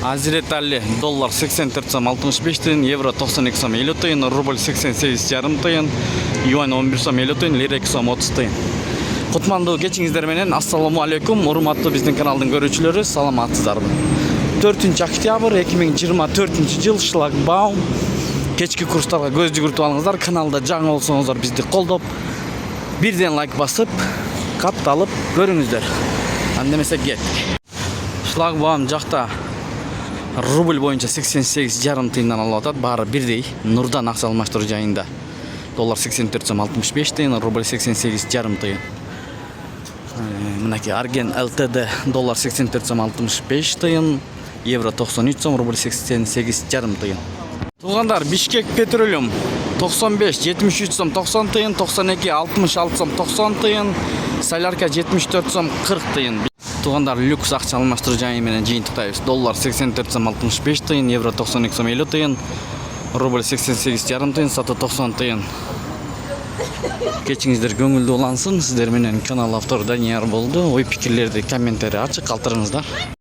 Азирет Али доллар 84,65 тыйын, евро 92,50 тыйын, рубль 88,5 тыйын, юань 11,50 тыйын, лира 2,30 тыйын. Кутмандуу кечиңиздер менен, ассаламу алейкум, урматтуу биздин каналдын көрүүчүлөрү, саламатсыздарбы. 4 октябрь 2024 жыл, шлагбаум. Кечки курстарга көз жүгүртүп алыңыздар. Каналда жаңы болсоңуздар бизди колдоп, бирден лайк басып, катталып көрүңүздөр. Андемесе кеттик. Шлагбаум жакта рубль боюнча 88,5 тыйындан алып атат. Баары бирдей. Нурдан акча алмаштыруу жайында. Доллар 84,65 тыйын, рубль 88,5 тыйын. Мынакей Арген ЛТД доллар 84,65 тыйын, евро 93 сом, рубль 88,5 тыйын. Туугандар, Бишкек Петролиум 95,73 сом 90 тыйын, 92,66 сом 90 тыйын, Солярка 74 сом 40 тыйын. Туугандар, люкс акча алмаштыруу жайы менен жыйынтыктайбыз. Доллар 84,65 тыйын, евро 92 сом 50 тыйын, рубль 88,5 тыйын, саты 90 тыйын. Кечиңиздер көңүлдүү улансын. Сиздер менен канал автору Данияр болду. Ой пикирлерди комментарий ачык калтырыңыздар.